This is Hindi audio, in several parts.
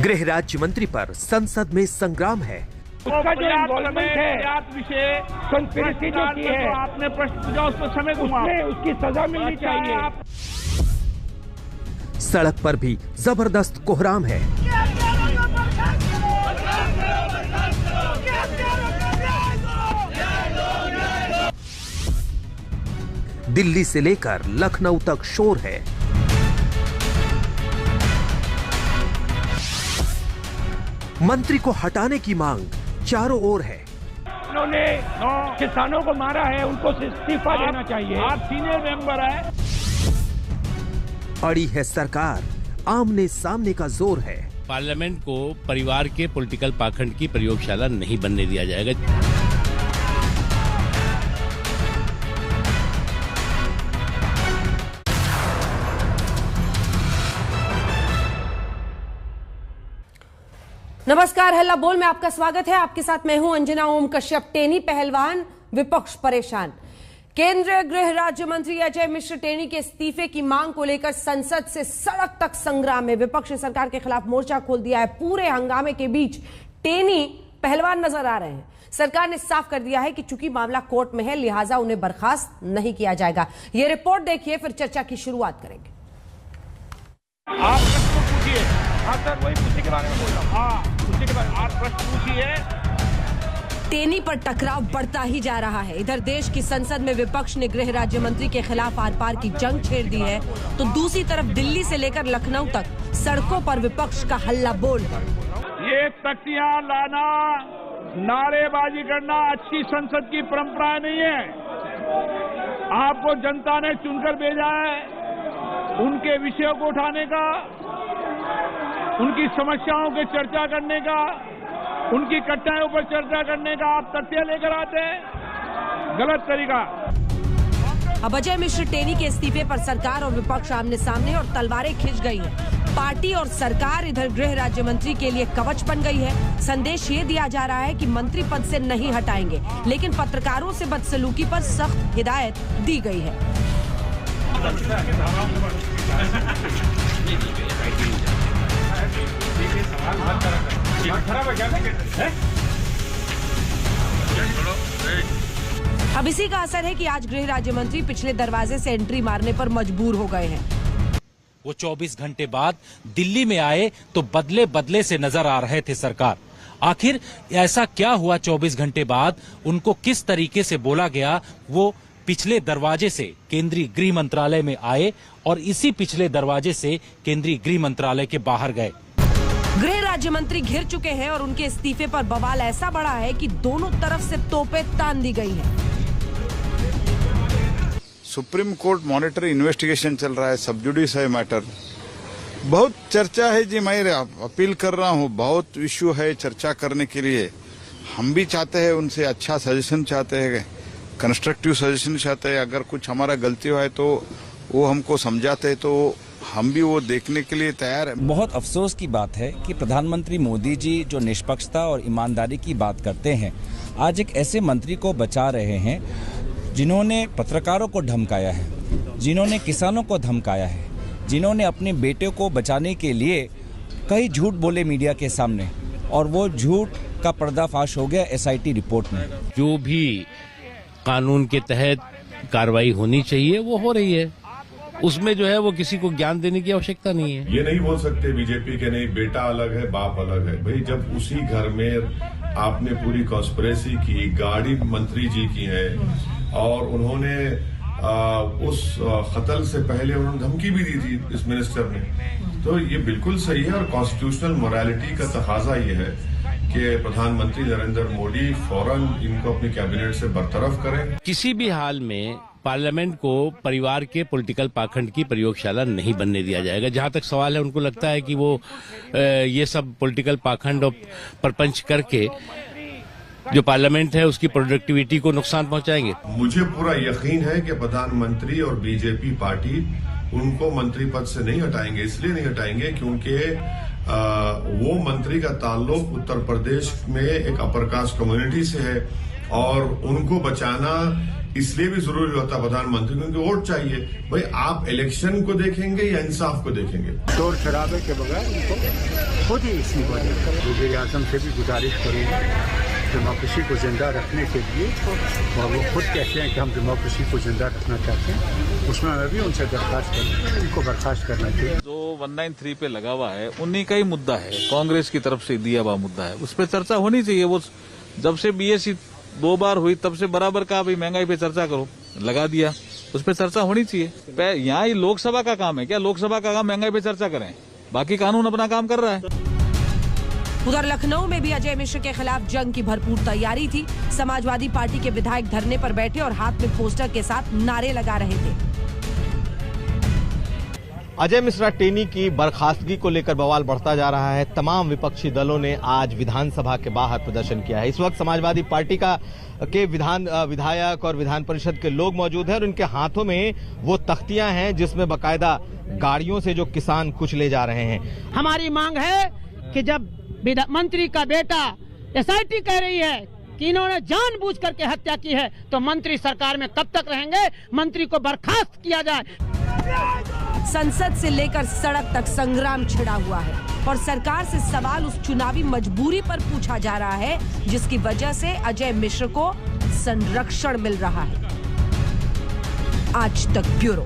गृह राज्य मंत्री पर संसद में संग्राम है। उसका जो इन्वॉल्वमेंट है विषय कंस्पिरेसी जो की है, आपने प्रश्न पूछा उस पर समय उसमें उसकी सजा मिलनी चाहिए। सड़क पर भी जबरदस्त कोहराम है। दिल्ली से लेकर लखनऊ तक शोर है। मंत्री को हटाने की मांग चारों ओर है। उन्होंने किसानों को मारा है, उनको इस्तीफा देना चाहिए। आप सीनियर मेंबर है। अड़ी है सरकार, आमने सामने का जोर है। पार्लियामेंट को परिवार के पॉलिटिकल पाखंड की प्रयोगशाला नहीं बनने दिया जाएगा। नमस्कार, हल्ला बोल में आपका स्वागत है। आपके साथ मैं हूं अंजना ओम कश्यप। टेनी पहलवान, विपक्ष परेशान। केंद्रीय गृह राज्य मंत्री अजय मिश्र टेनी के इस्तीफे की मांग को लेकर संसद से सड़क तक संग्राम में विपक्ष ने सरकार के खिलाफ मोर्चा खोल दिया है। पूरे हंगामे के बीच टेनी पहलवान नजर आ रहे हैं। सरकार ने साफ कर दिया है कि चूंकि मामला कोर्ट में है, लिहाजा उन्हें बर्खास्त नहीं किया जाएगा। यह रिपोर्ट देखिए, फिर चर्चा की शुरुआत करेंगे। आप प्रश्न पूछिए। हाँ सर, वही उसी के बारे में बोल रहा हूँ। हाँ, उसी के बारे में आप प्रश्न पूछिए। टेनी पर टकराव बढ़ता ही जा रहा है। इधर देश की संसद में विपक्ष ने गृह राज्य मंत्री के खिलाफ आर पार की जंग छेड़ दी है, तो दूसरी तरफ दिल्ली से लेकर लखनऊ तक सड़कों पर विपक्ष का हल्ला बोल है। ये तख्तियां लाना, नारेबाजी करना अच्छी संसद की परंपरा नहीं है। आपको जनता ने चुनकर भेजा है उनके विषयों को उठाने का, उनकी समस्याओं की चर्चा करने का, उनकी कठिनाइयों पर चर्चा करने का। आप तथ्य लेकर आते हैं, गलत तरीका। अब अजय मिश्र टेनी के इस्तीफे पर सरकार और विपक्ष आमने सामने और तलवारें खिंच गई हैं। पार्टी और सरकार इधर गृह राज्य मंत्री के लिए कवच बन गई है। संदेश ये दिया जा रहा है कि मंत्री पद से नहीं हटाएंगे, लेकिन पत्रकारों से बदसलूकी पर सख्त हिदायत दी गई है। अब इसी का असर है कि आज गृह राज्य मंत्री पिछले दरवाजे से एंट्री मारने पर मजबूर हो गए हैं। वो 24 घंटे बाद दिल्ली में आए तो बदले बदले से नजर आ रहे थे सरकार। आखिर ऐसा क्या हुआ 24 घंटे बाद, उनको किस तरीके से बोला गया? वो पिछले दरवाजे से केंद्रीय गृह मंत्रालय में आए और इसी पिछले दरवाजे से केंद्रीय गृह मंत्रालय के बाहर गए। गृह राज्य मंत्री घिर चुके हैं और उनके इस्तीफे पर बवाल ऐसा बढ़ा है कि दोनों तरफ से तोपें तान दी गई हैं। सुप्रीम कोर्ट मॉनिटर इन्वेस्टिगेशन चल रहा है, सब जुडिस है मैटर। बहुत चर्चा है जी, मैं अपील कर रहा हूँ, बहुत इश्यू है चर्चा करने के लिए। हम भी चाहते हैं उनसे अच्छा सजेशन चाहते हैं, कंस्ट्रक्टिव सजेशन चाहते हैं। अगर कुछ हमारा गलती हुआ है तो वो हमको समझाते हैं, तो हम भी वो देखने के लिए तैयार है। बहुत अफसोस की बात है कि प्रधानमंत्री मोदी जी जो निष्पक्षता और ईमानदारी की बात करते हैं, आज एक ऐसे मंत्री को बचा रहे हैं जिन्होंने पत्रकारों को धमकाया है, जिन्होंने किसानों को धमकाया है, जिन्होंने अपने बेटे को बचाने के लिए कई झूठ बोले मीडिया के सामने, और वो झूठ का पर्दाफाश हो गया SIT रिपोर्ट में। जो भी कानून के तहत कार्रवाई होनी चाहिए वो हो रही है। उसमें जो है वो किसी को ज्ञान देने की आवश्यकता नहीं है। ये नहीं बोल सकते बीजेपी के नहीं, बेटा अलग है बाप अलग है। भाई जब उसी घर में आपने पूरी कॉन्स्पिरेसी की, गाड़ी मंत्री जी की है, और उन्होंने उस कत्ल से पहले उन्होंने धमकी भी दी थी इस मिनिस्टर ने, तो ये बिल्कुल सही है। और कॉन्स्टिट्यूशनल मोरालिटी का तकाजा ये है कि प्रधानमंत्री नरेंद्र मोदी फौरन इनको अपनी कैबिनेट से बरतरफ करें। किसी भी हाल में पार्लियामेंट को परिवार के पॉलिटिकल पाखंड की प्रयोगशाला नहीं बनने दिया जाएगा। जहां तक सवाल है, उनको लगता है कि वो ये सब पॉलिटिकल पाखंड और परपंच करके जो पार्लियामेंट है उसकी प्रोडक्टिविटी को नुकसान पहुंचाएंगे। मुझे पूरा यकीन है कि प्रधानमंत्री और बीजेपी पार्टी उनको मंत्री पद से नहीं हटाएंगे। इसलिए नहीं हटाएंगे क्योंकि वो मंत्री का ताल्लुक उत्तर प्रदेश में एक अपर कास्ट कम्युनिटी से है, और उनको बचाना इसलिए भी जरूरी होता है प्रधानमंत्री, क्योंकि वोट चाहिए। भाई आप इलेक्शन को देखेंगे या इंसाफ को देखेंगे? शोर शराबे के बगैर उनको खुद ही इस्तीफा दें। वज़ीर आज़म से भी गुजारिश करूँगा डेमोक्रेसी को जिंदा रखने के लिए, और वो खुद कहते हैं कि हम डेमोक्रेसी को जिंदा रखना चाहते हैं, उसमें मैं भी उनसे दरख्वास्त करूँगा उनको बर्खास्त करना चाहिए। जो 193 पे लगा हुआ है उन्हीं का ही मुद्दा है, कांग्रेस की तरफ से दिया हुआ मुद्दा है, उस पर चर्चा होनी चाहिए। वो जब से बीएससी 2 बार हुई तब से बराबर कहा भाई महंगाई पे चर्चा करो, लगा दिया, उस पर चर्चा होनी चाहिए। यहाँ ही लोकसभा का काम है क्या? लोकसभा का काम महंगाई पे चर्चा करें, बाकी कानून अपना काम कर रहा है। उधर लखनऊ में भी अजय मिश्र के खिलाफ जंग की भरपूर तैयारी थी। समाजवादी पार्टी के विधायक धरने पर बैठे और हाथ में पोस्टर के साथ नारे लगा रहे थे। अजय मिश्रा टेनी की बर्खास्तगी को लेकर बवाल बढ़ता जा रहा है। तमाम विपक्षी दलों ने आज विधानसभा के बाहर प्रदर्शन किया है। इस वक्त समाजवादी पार्टी के विधायक और विधान परिषद के लोग मौजूद हैं और उनके हाथों में वो तख्तियां हैं जिसमें बाकायदा गाड़ियों से जो किसान कुछ ले जा रहे हैं। हमारी मांग है कि जब मंत्री का बेटा एसआईटी कह रही है कि इन्होंने जानबूझ करके हत्या की है, तो मंत्री सरकार में कब तक रहेंगे? मंत्री को बर्खास्त किया जाए। संसद से लेकर सड़क तक संग्राम छिड़ा हुआ है और सरकार से सवाल उस चुनावी मजबूरी पर पूछा जा रहा है जिसकी वजह से अजय मिश्र को संरक्षण मिल रहा है। आज तक ब्यूरो।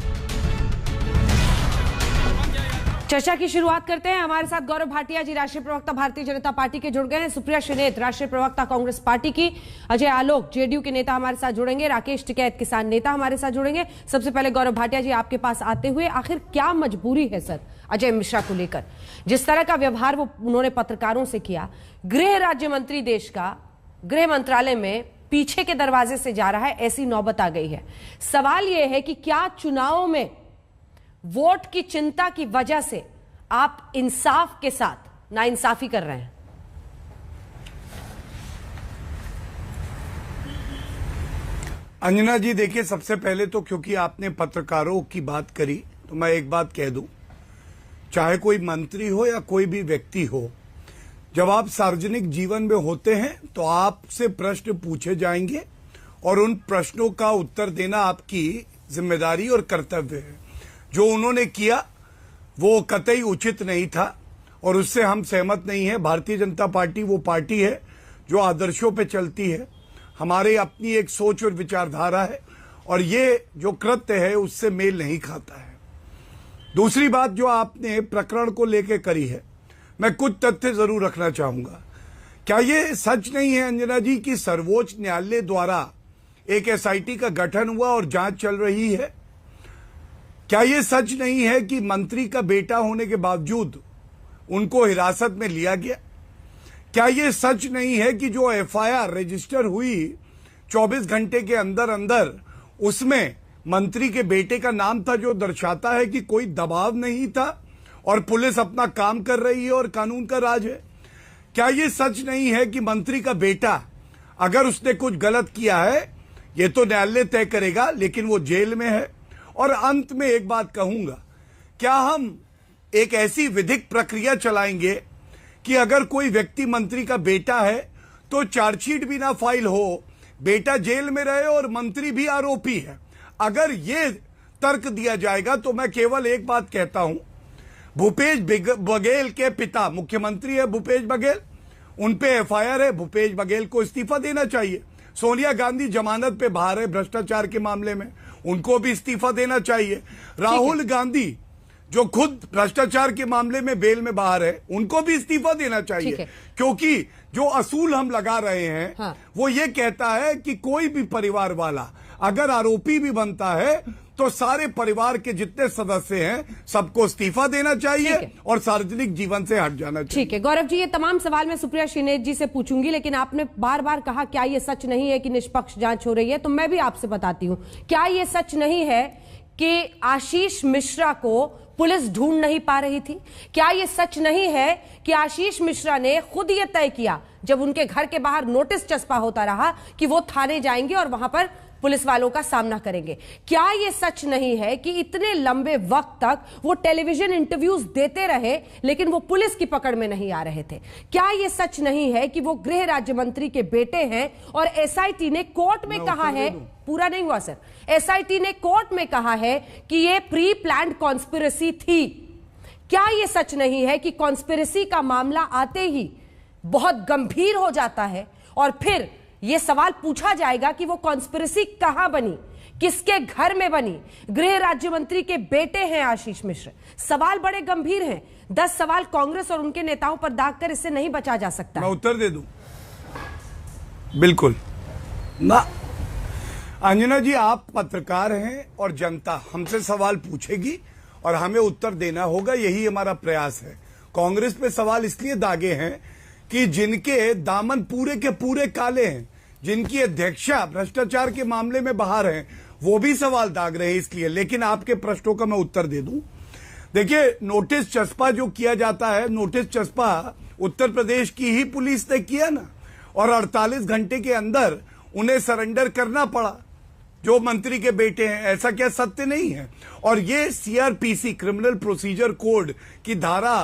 चर्चा की शुरुआत करते हैं। हमारे साथ गौरव भाटिया जी, राष्ट्रीय प्रवक्ता भारतीय जनता पार्टी के जुड़ गए हैं। सुप्रिया श्रीनेत, राष्ट्रीय प्रवक्ता कांग्रेस पार्टी की। अजय आलोक, जेडीयू के नेता हमारे साथ जुड़ेंगे। राकेश टिकैत, किसान नेता हमारे साथ जुड़ेंगे। सबसे पहले गौरव भाटिया जी, आपके पास आते हुए, आखिर क्या मजबूरी है सर अजय मिश्रा को लेकर? जिस तरह का व्यवहार वो उन्होंने पत्रकारों से किया, गृह राज्य मंत्री देश का गृह मंत्रालय में पीछे के दरवाजे से जा रहा है, ऐसी नौबत आ गई है। सवाल यह है कि क्या चुनाव में वोट की चिंता की वजह से आप इंसाफ के साथ नाइंसाफी कर रहे हैं? अंजना जी, देखिए, सबसे पहले तो क्योंकि आपने पत्रकारों की बात करी तो मैं एक बात कह दूं, चाहे कोई मंत्री हो या कोई भी व्यक्ति हो, जब आप सार्वजनिक जीवन में होते हैं तो आपसे प्रश्न पूछे जाएंगे और उन प्रश्नों का उत्तर देना आपकी जिम्मेदारी और कर्तव्य है। जो उन्होंने किया वो कतई उचित नहीं था और उससे हम सहमत नहीं हैं। भारतीय जनता पार्टी वो पार्टी है जो आदर्शों पे चलती है, हमारे अपनी एक सोच और विचारधारा है और ये जो कृत्य है उससे मेल नहीं खाता है। दूसरी बात जो आपने प्रकरण को लेकर करी है, मैं कुछ तथ्य जरूर रखना चाहूंगा। क्या ये सच नहीं है अंजना जी कि सर्वोच्च न्यायालय द्वारा एक एसआईटी का गठन हुआ और जांच चल रही है? क्या ये सच नहीं है कि मंत्री का बेटा होने के बावजूद उनको हिरासत में लिया गया? क्या ये सच नहीं है कि जो एफआईआर रजिस्टर हुई 24 घंटे के अंदर अंदर उसमें मंत्री के बेटे का नाम था, जो दर्शाता है कि कोई दबाव नहीं था और पुलिस अपना काम कर रही है और कानून का राज है? क्या ये सच नहीं है कि मंत्री का बेटा अगर उसने कुछ गलत किया है ये तो न्यायालय तय करेगा, लेकिन वो जेल में है? और अंत में एक बात कहूंगा, क्या हम एक ऐसी विधिक प्रक्रिया चलाएंगे कि अगर कोई व्यक्ति मंत्री का बेटा है तो चार्जशीट भी ना फाइल हो, बेटा जेल में रहे और मंत्री भी आरोपी है? अगर ये तर्क दिया जाएगा तो मैं केवल एक बात कहता हूं, भूपेश बघेल के पिता मुख्यमंत्री है, भूपेश बघेल, उन पे एफआईआर है, भूपेश बघेल को इस्तीफा देना चाहिए। सोनिया गांधी जमानत पे बाहर है भ्रष्टाचार के मामले में, उनको भी इस्तीफा देना चाहिए। राहुल गांधी जो खुद भ्रष्टाचार के मामले में बेल में बाहर है, उनको भी इस्तीफा देना चाहिए, क्योंकि जो असूल हम लगा रहे हैं वो ये कहता है कि कोई भी परिवार वाला अगर आरोपी भी बनता है तो सारे परिवार के जितने सदस्य हैं सबको इस्तीफा देना चाहिए और सार्वजनिक जीवन से हट जाना चाहिए। ठीक है गौरव जी, ये तमाम सवाल मैं सुप्रिया श्रीनेत जी से पूछूंगी, लेकिन आपने बार बार कहा क्या ये सच नहीं है कि निष्पक्ष जांच हो रही है, तो मैं भी आपसे बताती हूं, क्या ये सच नहीं है कि आशीष मिश्रा को पुलिस ढूंढ नहीं पा रही थी? क्या ये सच नहीं है कि आशीष मिश्रा ने खुद ये तय किया जब उनके घर के बाहर नोटिस चस्पा होता रहा कि वो थाने जाएंगे और वहां पर पुलिस वालों का सामना करेंगे। क्या यह सच नहीं है कि इतने लंबे वक्त तक वो टेलीविजन इंटरव्यूज देते रहे लेकिन वो पुलिस की पकड़ में नहीं आ रहे थे? क्या यह सच नहीं है कि वो गृह राज्य मंत्री के बेटे हैं और एसआईटी ने कोर्ट में कहा है, पूरा नहीं हुआ सर, एसआईटी ने कोर्ट में कहा है कि यह प्री प्लान्ड कॉन्स्पिरेसी थी? क्या यह सच नहीं है कि कॉन्स्पिरेसी का मामला आते ही बहुत गंभीर हो जाता है और फिर यह सवाल पूछा जाएगा कि वो कॉन्स्पिरेसी कहां बनी, किसके घर में बनी? गृह राज्य मंत्री के बेटे हैं आशीष मिश्र। सवाल बड़े गंभीर हैं। 10 सवाल कांग्रेस और उनके नेताओं पर दागकर इससे नहीं बचा जा सकता। मैं उत्तर दे दूं? बिल्कुल ना। अंजना जी, आप पत्रकार हैं और जनता हमसे सवाल पूछेगी और हमें उत्तर देना होगा, यही हमारा प्रयास है। कांग्रेस पे सवाल इसलिए दागे हैं कि जिनके दामन पूरे के पूरे काले हैं, जिनकी अध्यक्षा भ्रष्टाचार के मामले में बाहर हैं, वो भी सवाल दाग रहे हैं इसलिए। लेकिन आपके प्रश्नों का मैं उत्तर दे दूं। देखिए, नोटिस चस्पा जो किया जाता है, नोटिस चस्पा उत्तर प्रदेश की ही पुलिस ने किया ना, और 48 घंटे के अंदर उन्हें सरेंडर करना पड़ा जो मंत्री के बेटे हैं। ऐसा क्या सत्य नहीं है? और ये सीआरपीसी क्रिमिनल प्रोसीजर कोड की धारा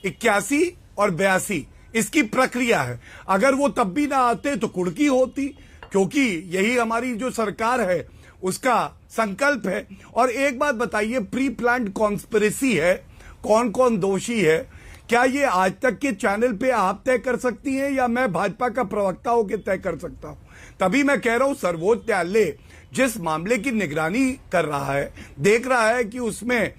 81 और 82 इसकी प्रक्रिया है। अगर वो तब भी ना आते तो कुड़की होती, क्योंकि यही हमारी जो सरकार है उसका संकल्प है। और एक बात बताइए, प्री प्लान्ड कॉन्स्पिरेसी है, कौन कौन दोषी है? क्या ये आज तक के चैनल पे आप तय कर सकती हैं या मैं भाजपा का प्रवक्ता होकर तय कर सकता हूं? तभी मैं कह रहा हूं, सर्वोच्च न्यायालय जिस मामले की निगरानी कर रहा है, देख रहा है कि उसमें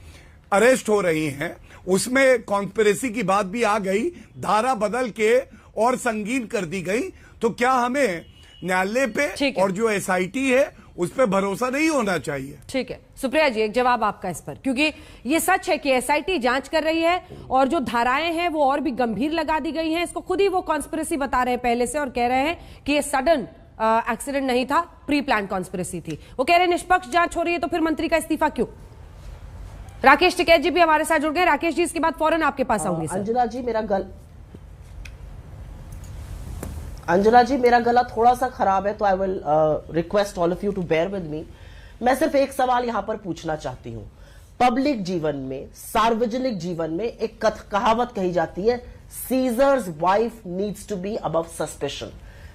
अरेस्ट हो रही हैं, उसमें कॉन्स्पिरेसी की बात भी आ गई, धारा बदल के और संगीन कर दी गई, तो क्या हमें न्यायालय पे और जो एसआईटी है उस पर भरोसा नहीं होना चाहिए? ठीक है सुप्रिया जी, एक जवाब आपका इस पर, क्योंकि ये सच है कि एसआईटी जांच कर रही है और जो धाराएं हैं वो और भी गंभीर लगा दी गई हैं। इसको खुद ही वो कॉन्स्पिरेसी बता रहे हैं पहले से और कह रहे हैं कि ये सडन एक्सीडेंट नहीं था, प्री प्लान कॉन्स्पिरेसी थी। वो कह रहे हैं निष्पक्ष जांच हो रही है तो फिर मंत्री का इस्तीफा क्यों? राकेश टिकैत जी भी हमारे साथ जुड़ गए। राकेश जी, इसके बाद फौरन आपके पास आऊंगी। अंजना जी, मेरा गला थोड़ा सा खराब है, तो I will request all of you to bear with me. मैं सिर्फ एक सवाल यहां पर पूछना चाहती हूं। पब्लिक जीवन में, सार्वजनिक जीवन में एक कहावत कही जाती है, Caesar's wife needs to be above suspicion.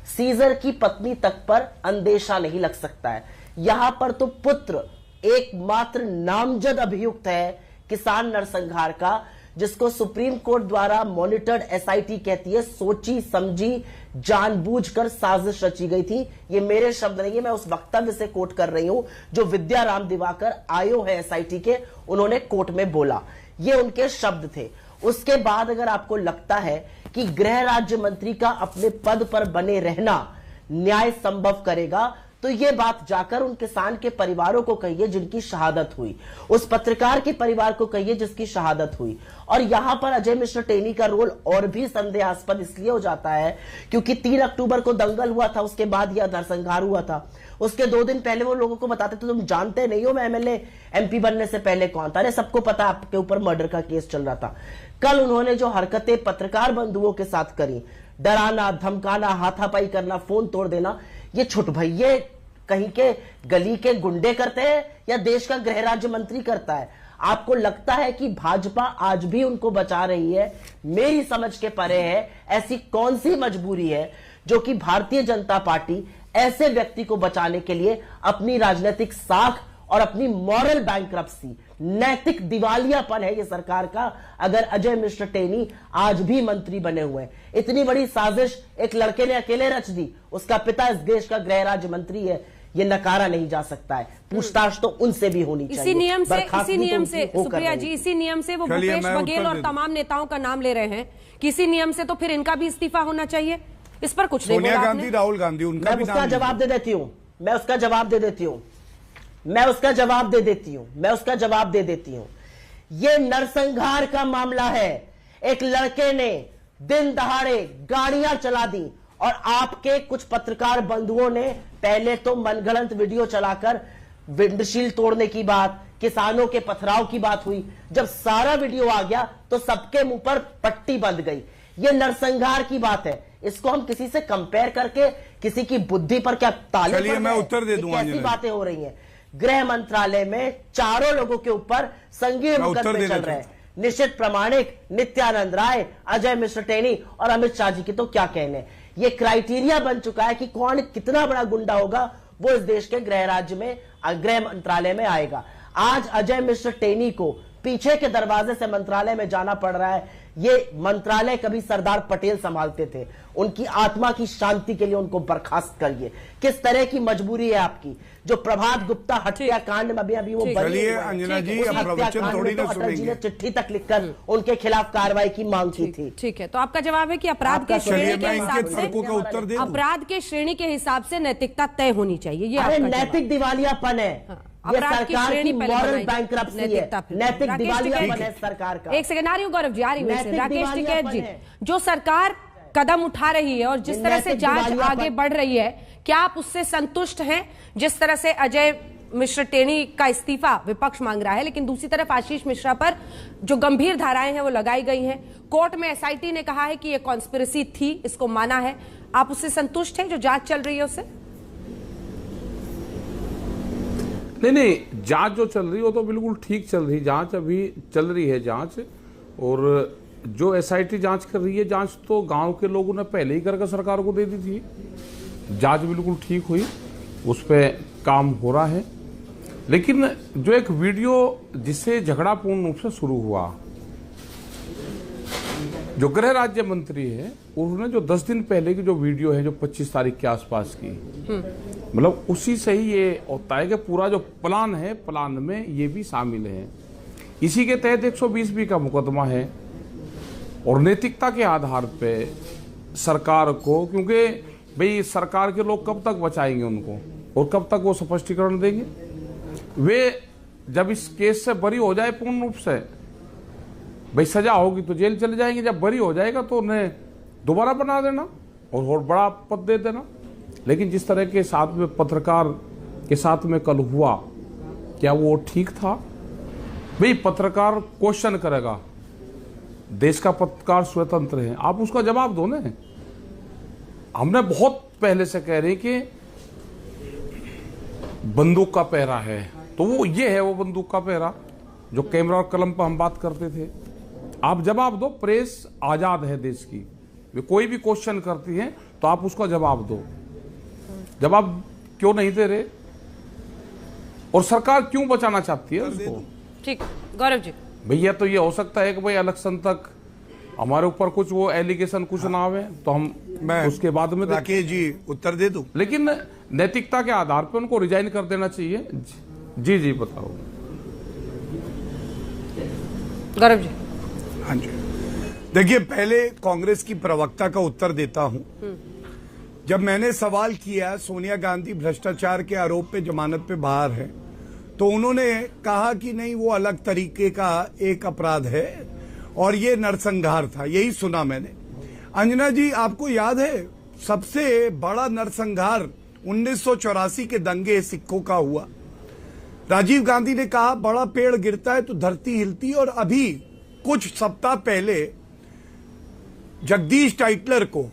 Caesar की पत्नी तक पर अंदेशा नहीं लग सकता है। यहां पर तो पुत्र एकमात्र नामजद अभियुक्त है किसान नरसंहार का, जिसको सुप्रीम कोर्ट द्वारा मॉनिटर्ड एसआईटी कहती है सोची समझी जानबूझकर साजिश रची गई थी। ये मेरे शब्द नहीं है, मैं उस वक्तव्य से कोट कर रही हूं जो विद्याराम दिवाकर आईओ है एसआईटी के, उन्होंने कोर्ट में बोला। ये उनके शब्द थे। उसके बाद अगर आपको लगता है कि गृह राज्य मंत्री का अपने पद पर बने रहना न्याय संभव करेगा, तो ये बात जाकर उन किसान के परिवारों को कहिए जिनकी शहादत हुई, उस पत्रकार के परिवार को कहिए जिसकी शहादत हुई। और यहां पर अजय मिश्र टेनी का रोल और भी संदेहास्पद इसलिए हो जाता है क्योंकि 3 अक्टूबर को दंगल हुआ था, उसके बाद यह नरसंहार हुआ था। उसके 2 दिन पहले वो लोगों को बताते थे तुम जानते नहीं हो मैं एमएलए एमपी बनने से पहले कौन था। अरे सबको पता आपके ऊपर मर्डर का केस चल रहा था। कल उन्होंने जो हरकतें पत्रकार बंधुओं के साथ करी, डराना, धमकाना, हाथापाई करना, फोन तोड़ देना, ये छुट भैये कहीं के गली के गुंडे करते हैं या देश का गृह राज्य मंत्री करता है? आपको लगता है कि भाजपा आज भी उनको बचा रही है? मेरी समझ के परे है। ऐसी कौन सी मजबूरी है जो कि भारतीय जनता पार्टी ऐसे व्यक्ति को बचाने के लिए अपनी राजनीतिक साख और अपनी मॉरल बैंकरप्सी, नैतिक दिवालियापन है ये सरकार का, अगर अजय मिश्र टेनी आज भी मंत्री बने हुए हैं। इतनी बड़ी साजिश एक लड़के ने अकेले रच दी, उसका पिता इस देश का गृह राज्य मंत्री है, ये नकारा नहीं जा सकता है। पूछताछ तो उनसे भी होनी चाहिए। इसी नियम से सुप्रिया जी, इसी नियम से वो भूपेश बघेल और तमाम नेताओं का नाम ले रहे हैं, किसी नियम से तो फिर इनका भी इस्तीफा होना चाहिए। इस पर कुछ नहीं बोला आपने। सोनिया गांधी, राहुल गांधी, उनका भी उसका जवाब दे देती हूं, मैं उसका जवाब दे देती हूं। ये नरसंहार का मामला है। एक लड़के ने दिन दहाड़े गाड़ियां चला दी और आपके कुछ पत्रकार बंधुओं ने पहले तो मनगढ़ंत वीडियो चलाकर विंडशील्ड तोड़ने की बात, किसानों के पथराव की बात हुई। जब सारा वीडियो आ गया तो सबके मुंह पर पट्टी बंध गई। ये नरसंहार की बात है। इसको हम किसी से कंपेयर करके किसी की बुद्धि पर क्या ताले चलिए मैं उत्तर दे दूंगा। कैसी बातें हो रही हैं? गृह मंत्रालय में 4 लोगों के ऊपर संघीय मुकदमे चल रहे हैं। निश्चित प्रामाणिक, नित्यानंद राय, अजय मिश्र टेनी और अमित शाह जी की तो क्या कहने। ये क्राइटेरिया बन चुका है कि कौन कितना बड़ा गुंडा होगा वो इस देश के गृह मंत्रालय में आएगा। आज अजय मिश्र टेनी को पीछे के दरवाजे से मंत्रालय में जाना पड़ रहा है। ये मंत्रालय कभी सरदार पटेल संभालते थे, उनकी आत्मा की शांति के लिए उनको बर्खास्त करिए। किस तरह की मजबूरी है आपकी? जो प्रभात गुप्ता हत्याकांड में अभी वो चलिए अंजना जी, अब प्रवचन थोड़ी ना अटल जी ने चिट्ठी तक लिखकर उनके खिलाफ कार्रवाई की मांग की थी। ठीक है, तो आपका जवाब है कि अपराध के श्रेणी के हिसाब से, अपराध के श्रेणी के हिसाब से नैतिकता तय होनी चाहिए। ये नैतिक दिवालियापन है, ये सरकार की मॉरल बैंकरप्सी है, नैतिक दिवालियापन है सरकार का। एक सेकंड, आ रही हूँ गौरव जी, आ रही हूँ। राकेश टिकैत जी, जो सरकार कदम उठा रही है और जिस तरह से जांच आगे बढ़ रही है, क्या आप उससे संतुष्ट हैं? जिस तरह से अजय मिश्र टेनी का इस्तीफा विपक्ष मांग रहा है, लेकिन दूसरी तरफ आशीष मिश्रा पर जो गंभीर धाराएं हैं वो लगाई गई हैं। कोर्ट में एसआईटी ने कहा है कि ये कॉन्स्पिरेसी थी, इसको माना है। आप उससे संतुष्ट हैं जो जांच चल रही है उससे? नहीं, जांच जो चल रही है वो तो बिल्कुल ठीक चल रही है। जांच अभी चल रही है जांच, और जो एसआईटी जांच कर रही है, जांच तो गांव के लोगों ने पहले ही करके सरकार को दे दी थी। जांच बिल्कुल ठीक हुई, उस पर काम हो रहा है। लेकिन जो एक वीडियो जिससे झगड़ा पूर्ण रूप से शुरू हुआ, जो गृह राज्य मंत्री है उन्होंने जो 10 दिन पहले की जो वीडियो है, जो 25 तारीख के आसपास की, मतलब उसी से ही ये होता है कि पूरा जो प्लान है, प्लान में ये भी शामिल है। इसी के तहत 120B का मुकदमा है, और नैतिकता के आधार पे सरकार को, क्योंकि भाई सरकार के लोग कब तक बचाएंगे उनको और कब तक वो स्पष्टीकरण देंगे? वे जब इस केस से बरी हो जाए पूर्ण रूप से, भाई सजा होगी तो जेल चले जाएंगे, जब बरी हो जाएगा तो उन्हें दोबारा बना देना और बड़ा पद दे देना। लेकिन जिस तरह के साथ में पत्रकार के साथ में कल हुआ, क्या वो ठीक था? भाई पत्रकार क्वेश्चन करेगा, देश का पत्रकार स्वतंत्र है, आप उसका जवाब दो ना। हमने बहुत पहले से कह रहे हैं कि बंदूक का पहरा है, तो वो ये है वो बंदूक का पहरा जो कैमरा और कलम पर हम बात करते थे। आप जवाब दो, प्रेस आजाद है देश की, वे कोई भी क्वेश्चन करती है तो आप उसका जवाब दो। जवाब क्यों नहीं दे रहे, और सरकार क्यों बचाना चाहती है उसको? ठीक, गौरव जी। भैया तो ये हो सकता है कि भाई इलेक्शन तक हमारे ऊपर कुछ वो एलिगेशन कुछ ना आवे तो मैं उसके बाद में राकेश जी उत्तर दे दूं, लेकिन नैतिकता के आधार पर उनको रिजाइन कर देना चाहिए। जी बताओ गौरव जी। हाँ जी, देखिए पहले कांग्रेस की प्रवक्ता का उत्तर देता हूं। जब मैंने सवाल किया सोनिया गांधी भ्रष्टाचार के आरोप पे जमानत पे बाहर है, तो उन्होंने कहा कि नहीं वो अलग तरीके का एक अपराध है और ये नरसंहार था, यही सुना मैंने। अंजना जी, आपको याद है सबसे बड़ा नरसंहार 1984 के दंगे सिखों का हुआ। राजीव गांधी ने कहा बड़ा पेड़ गिरता है तो धरती हिलती, और अभी कुछ सप्ताह पहले जगदीश टाइटलर को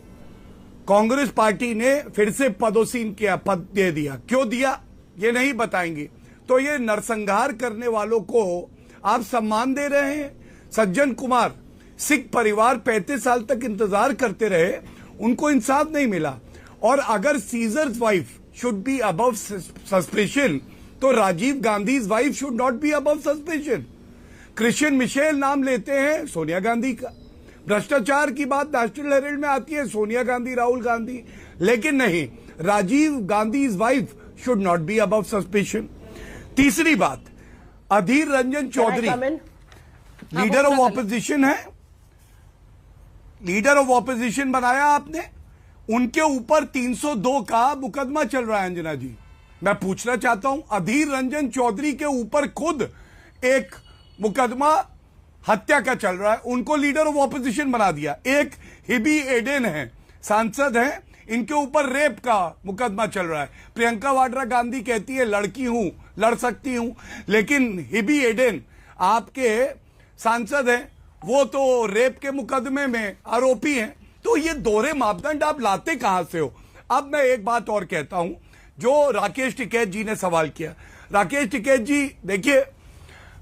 कांग्रेस पार्टी ने फिर से पदोसीन किया, पद दे दिया। क्यों दिया ये नहीं बताएंगे। तो ये नरसंहार करने वालों को आप सम्मान दे रहे हैं। सज्जन कुमार, सिख परिवार 35 साल तक इंतजार करते रहे, उनको इंसाफ नहीं मिला। और अगर Caesar's wife should be above suspension, तो Rajiv Gandhi wife should not be above suspension. Christian Michel नाम लेते हैं सोनिया गांधी का, भ्रष्टाचार की बात नेशनल हेराल्ड में आती है सोनिया गांधी, राहुल गांधी, लेकिन नहीं, Rajiv Gandhi wife should not be above suspension. तीसरी बात, Adhir Ranjan Chowdhury leader of opposition है, लीडर ऑफ ऑपोजिशन बनाया आपने, उनके ऊपर 302 का मुकदमा चल रहा है। अंजना जी, मैं पूछना चाहता हूं, अधीर रंजन चौधरी के ऊपर खुद एक मुकदमा हत्या का चल रहा है, उनको लीडर ऑफ ऑपोजिशन बना दिया। एक हिबी एडेन है, सांसद हैं, इनके ऊपर रेप का मुकदमा चल रहा है। प्रियंका वाड्रा गांधी कहती है लड़की हूं, लड़ सकती हूं, लेकिन हिबी एडेन आपके सांसद हैं, वो तो रेप के मुकदमे में आरोपी हैं। तो ये दोहरे मापदंड आप लाते कहां से हो? अब मैं एक बात और कहता हूं, जो राकेश टिकैत जी ने सवाल किया। राकेश टिकैत जी, देखिए,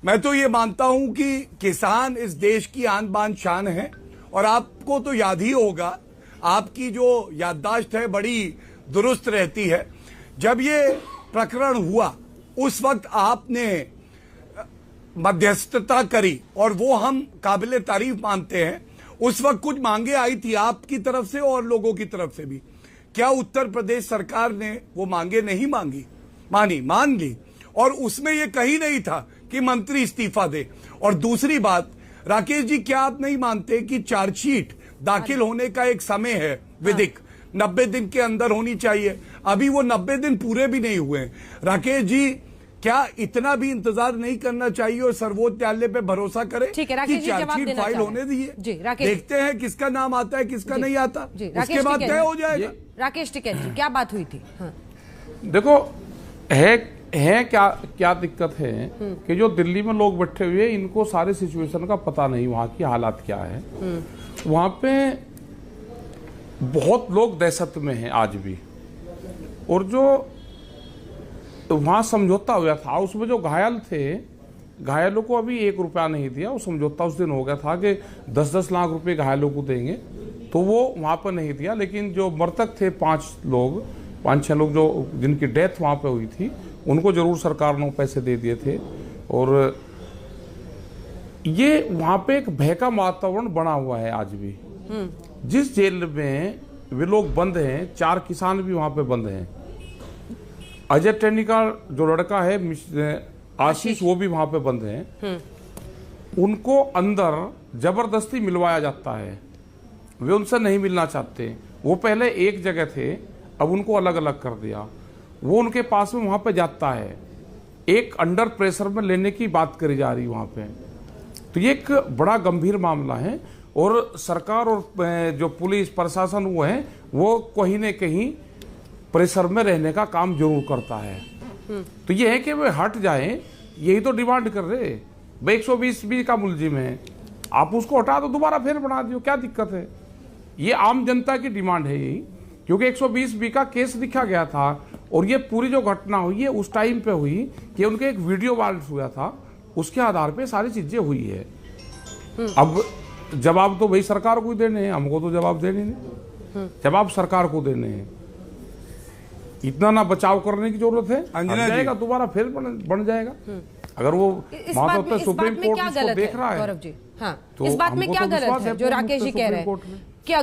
मैं तो ये मानता हूं कि किसान इस देश की आन बान शान है, और आपको तो याद ही होगा, आपकी जो याददाश्त है बड़ी दुरुस्त रहती है। जब ये प्रकरण हुआ उस वक्त आपने मध्यस्थता करी, और वो हम काबिले तारीफ मानते हैं। उस वक्त कुछ मांगे आई थी आपकी तरफ से और लोगों की तरफ से भी। क्या उत्तर प्रदेश सरकार ने वो मांगे नहीं मांगी? मान ली, और उसमें ये कहीं नहीं था कि मंत्री इस्तीफा दे। और दूसरी बात, राकेश जी, क्या आप नहीं मानते कि चार्जशीट दाखिल होने का एक समय है विधिक, 90 दिन के अंदर होनी चाहिए? अभी वो 90 दिन पूरे भी नहीं हुए। राकेश जी, क्या इतना भी इंतजार नहीं करना चाहिए और सर्वोच्च न्यायालय पे भरोसा करें कि चार्जशीट फाइल होने दीजिए, देखते हैं किसका नाम आता है किसका नहीं आता, उसके बाद तय हो जाएगा। राकेश टिकैत जी, क्या बात हुई थी? हाँ। देखो, है क्या दिक्कत है कि जो दिल्ली में लोग बैठे हुए, इनको सारे सिचुएशन का पता नहीं, वहाँ की हालात क्या है। वहाँ पे बहुत लोग दहशत में हैं आज भी, और जो वहाँ समझौता हुआ था उसमें जो घायल थे, घायलों को अभी 1 रुपया नहीं दिया। वो समझौता उस दिन हो गया था कि 10-10 लाख रुपए घायलों को देंगे, तो वो वहाँ पर नहीं दिया। लेकिन जो मृतक थे 5-6 लोग जो जिनकी डेथ वहाँ पे हुई थी, उनको जरूर सरकार ने पैसे दे दिए थे। और ये वहाँ पे एक भय का वातावरण बना हुआ है आज भी। जिस जेल में वे लोग बंद हैं, 4 किसान भी वहाँ पे बंद हैं। अजय टेनी का जो लड़का है आशीष, वो भी वहां पे बंद हैं। उनको अंदर जबरदस्ती मिलवाया जाता है, वे उनसे नहीं मिलना चाहते। वो पहले एक जगह थे, अब उनको अलग अलग कर दिया। वो उनके पास में वहां पे जाता है, एक अंडर प्रेशर में लेने की बात करी जा रही वहां पे। तो ये एक बड़ा गंभीर मामला है, और सरकार और जो पुलिस प्रशासन वो है, वो कहीं न कहीं प्रेशर में रहने का काम जरूर करता है। तो ये है कि वे हट जाएं, यही तो डिमांड कर रहे। भाई 120 का मुलजिम है, आप उसको हटा दो, दोबारा फिर बना दियो, क्या दिक्कत है? ये आम जनता की डिमांड है यही, क्योंकि 120 का केस लिखा गया था, और ये पूरी जो घटना हुई है उस टाइम पे हुई कि उनके एक वीडियो वायरल हुआ था, उसके आधार पे सारी चीजें हुई है। अब जवाब तो भाई सरकार को ही देने हैं, हमको तो जवाब देने नहीं, जवाब सरकार को देने हैं। इतना ना बचाव करने की जरूरत है, जाएगा दोबारा फिर बन जाएगा। अगर वो सुप्रीम कोर्ट उसको देख रहा है, गौरव जी, हाँ, तो इस बात में क्या गलत है जो राकेश जी कह रहे हैं कि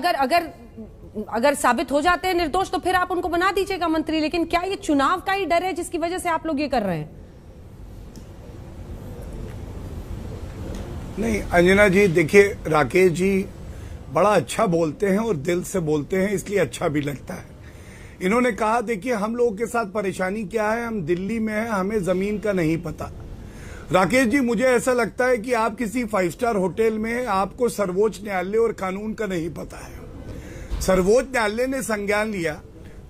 अगर साबित हो जाते हैं निर्दोष तो फिर आप उनको बना दीजिएगा मंत्री? लेकिन क्या ये चुनाव का ही डर है जिसकी वजह से आप लोग ये कर रहे हैं? नहीं अंजना जी, देखिए, राकेश जी बड़ा अच्छा बोलते हैं और दिल से बोलते हैं, इसलिए अच्छा भी लगता है। इन्होंने कहा, देखिए, हम लोगों के साथ परेशानी क्या है, हम दिल्ली में हैं, हमें जमीन का नहीं पता। राकेश जी, मुझे ऐसा लगता है कि आप किसी 5 स्टार होटल में, आपको सर्वोच्च न्यायालय और कानून का नहीं पता है। सर्वोच्च न्यायालय ने संज्ञान लिया,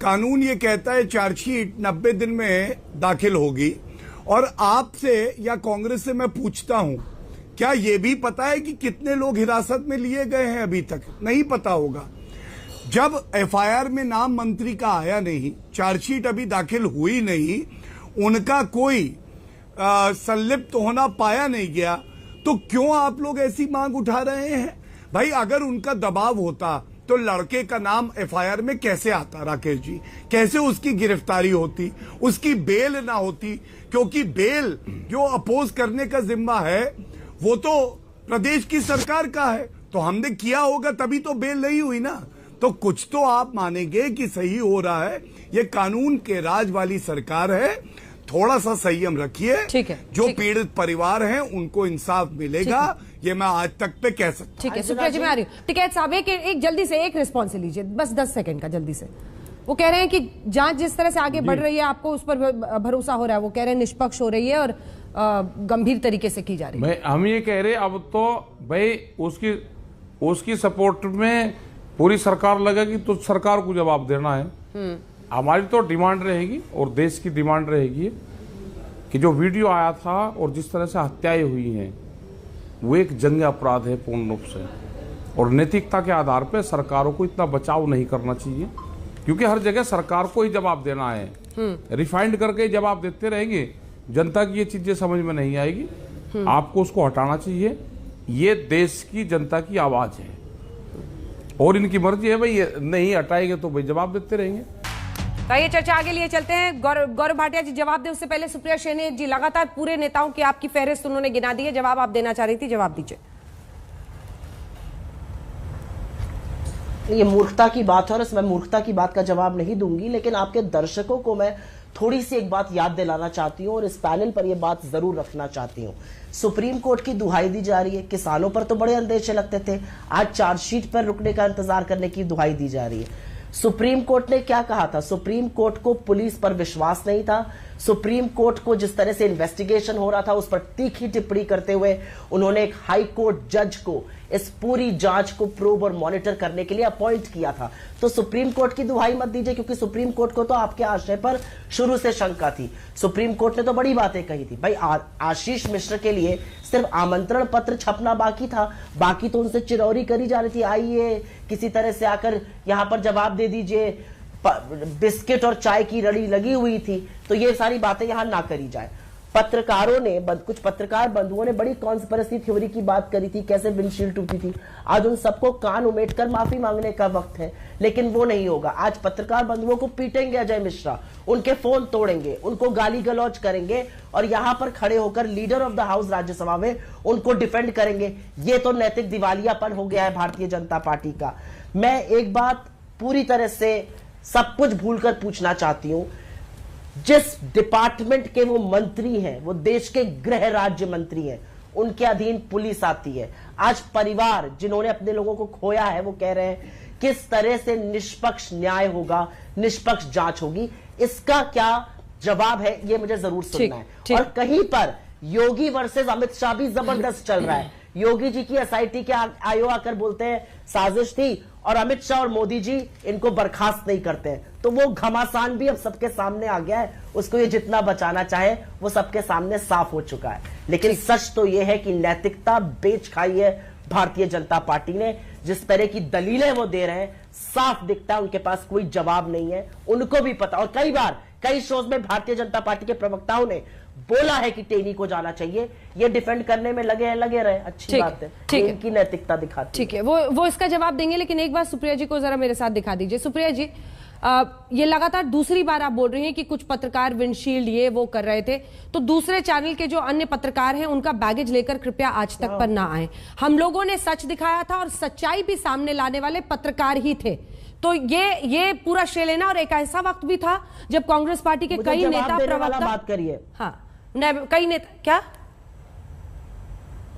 कानून ये कहता है चार्जशीट 90 दिन में दाखिल होगी, और आपसे या कांग्रेस से मैं पूछता हूं, क्या ये भी पता है कि कितने लोग हिरासत में लिए गए हैं? अभी तक नहीं पता होगा। जब एफआईआर में नाम मंत्री का आया नहीं, चार्जशीट अभी दाखिल हुई नहीं, उनका कोई संलिप्त होना पाया नहीं गया, तो क्यों आप लोग ऐसी मांग उठा रहे हैं? भाई, अगर उनका दबाव होता तो लड़के का नाम एफआईआर में कैसे आता? राकेश जी, कैसे उसकी गिरफ्तारी होती, उसकी बेल ना होती? क्योंकि बेल जो अपोज करने का जिम्मा है वो तो प्रदेश की सरकार का है, तो हमने किया होगा तभी तो बेल नहीं हुई ना। तो कुछ तो आप मानेंगे कि सही हो रहा है, ये कानून के राज वाली सरकार है, थोड़ा सा संयम रखिए। ठीक है, जो पीड़ित परिवार हैं उनको इंसाफ मिलेगा, ये मैं आज तक पे कह सकता हूं। ठीक है, सुप्रिया जी, मैं आ रही हूं। टिकैत साहब, एक जल्दी से एक रिस्पॉन्स लीजिए, बस 10 सेकंड का, जल्दी से। वो कह रहे हैं कि जांच जिस तरह से आगे बढ़ रही है, आपको उस पर भरोसा हो रहा है। वो कह रहे हैं निष्पक्ष हो रही है और गंभीर तरीके से की जा रही है। हम ये कह रहे, अब तो भाई उसकी सपोर्ट में पूरी सरकार लगेगी, तो सरकार को जवाब देना है। हमारी तो डिमांड रहेगी और देश की डिमांड रहेगी कि जो वीडियो आया था और जिस तरह से हत्याएं हुई हैं, वो एक जंग अपराध है पूर्ण रूप से। और नैतिकता के आधार पर सरकारों को इतना बचाव नहीं करना चाहिए, क्योंकि हर जगह सरकार को ही जवाब देना है। रिफाइंड करके जवाब देते रहेंगे, जनता की ये चीजें समझ में नहीं आएगी। आपको उसको हटाना चाहिए। ये देश की जनता की आवाज है और इनकी मर्जी है, भाई नहीं हटाएंगे तो भाई जवाब देते रहेंगे। तो ये चर्चा आगे लिए चलते हैं। गौरव भाटिया जी जवाब दें उससे पहले सुप्रिया शेरने जी, लगातार पूरे नेताओं की आपकी फहरिस्त उन्होंने गिना दी है, जवाब आप देना चाह रही थी, जवाब दीजिए। ये मूर्खता की बात है और इसमें मूर्खता की बात का जवाब नहीं दूंगी, लेकिन आपके दर्शकों को मैं थोड़ी सी एक बात याद दिलाना चाहती हूं और इस पैनल पर यह बात जरूर रखना चाहती हूं। सुप्रीम कोर्ट की दुहाई दी जा रही है, किसानों पर तो बड़े अंदेशे लगते थे, आज चार्जशीट पर रुकने का इंतजार करने की दुहाई दी जा रही है। सुप्रीम कोर्ट ने क्या कहा था? सुप्रीम कोर्ट को पुलिस पर विश्वास नहीं था। सुप्रीम कोर्ट को जिस तरह से इन्वेस्टिगेशन हो रहा था उस पर तीखी टिप्पणी करते हुए उन्होंने एक हाई कोर्ट जज को इस पूरी जांच को प्रोब और मॉनिटर करने के लिए अपॉइंट किया था। तो सुप्रीम कोर्ट की दुहाई मत दीजिए, क्योंकि सुप्रीम कोर्ट को तो आपके आशय पर शुरू से शंका थी। सुप्रीम कोर्ट ने तो बड़ी बातें कही थी। भाई आशीष मिश्र के लिए सिर्फ आमंत्रण पत्र छपना बाकी था, बाकी तो उनसे चिरौरी करी जा रही थी, आइए किसी तरह से आकर यहां पर जवाब दे दीजिए, बिस्किट और चाय की रड़ी लगी हुई थी। तो ये सारी बातें यहां ना करी जाए। पत्रकारों ने, कुछ पत्रकार बंधुओं ने बड़ी कॉन्स्पिरेसी थ्योरी की बात करी थी, कैसे विंडशील्ड टूटी थी। आज उन सबको कान उमेट कर माफी मांगने का वक्त है, लेकिन वो नहीं होगा। आज पत्रकार बंधुओं को पीटेंगे अजय मिश्रा, उनके फोन तोड़ेंगे, उनको गाली गलौज करेंगे और यहां पर खड़े होकर leader of the house Rajya Sabha में उनको डिफेंड करेंगे। ये तो नैतिक दिवालियापन हो गया है भारतीय जनता पार्टी का। मैं एक बात पूरी तरह से सब कुछ भूलकर पूछना चाहती हूं, जिस डिपार्टमेंट के वो मंत्री हैं, वो देश के गृह राज्य मंत्री हैं, उनके अधीन पुलिस आती है। आज परिवार जिन्होंने अपने लोगों को खोया है वो कह रहे हैं किस तरह से निष्पक्ष न्याय होगा, निष्पक्ष जांच होगी, इसका क्या जवाब है ये मुझे जरूर सुनना है। और कहीं पर योगी वर्सेस अमित शाह भी जबरदस्त चल रहा है। योगी जी की एसआईटी के आयो आकर बोलते हैं साजिश थी और अमित शाह और मोदी जी इनको बर्खास्त नहीं करते हैं। तो वो घमासान भी अब सबके सामने आ गया है, उसको ये जितना बचाना चाहे वो सबके सामने साफ हो चुका है। लेकिन सच तो ये है कि नैतिकता बेच खाई है भारतीय जनता पार्टी ने। जिस तरह की दलीलें वो दे रहे हैं साफ दिखता है उनके पास कोई जवाब नहीं है, उनको भी पता। और कई बार कई शोज में भारतीय जनता पार्टी के प्रवक्ताओं ने बोला है कि टेनी को जाना चाहिए, ये डिफेंड करने में लगे रहे, अच्छी बात है, इनकी नैतिकता दिखाती। ठीक है, वो इसका जवाब देंगे, लेकिन एक बार सुप्रिया जी को जरा मेरे साथ दिखा दीजिए। सुप्रिया जी, ये लगातार दूसरी बार आप बोल रही हैं कि कुछ पत्रकार विंडशील्ड ये वो कर रहे थे, तो दूसरे चैनल के जो अन्य पत्रकार हैं उनका बैगेज लेकर कृपया आज तक पर ना आए। हम लोगों ने सच दिखाया था और सच्चाई भी सामने लाने वाले पत्रकार ही थे। तो ये पूरा श्रेय लेना, और एक ऐसा वक्त भी था जब कांग्रेस पार्टी के कई नेता प्रवक्ता, बात करिए, हाँ कई नेता, क्या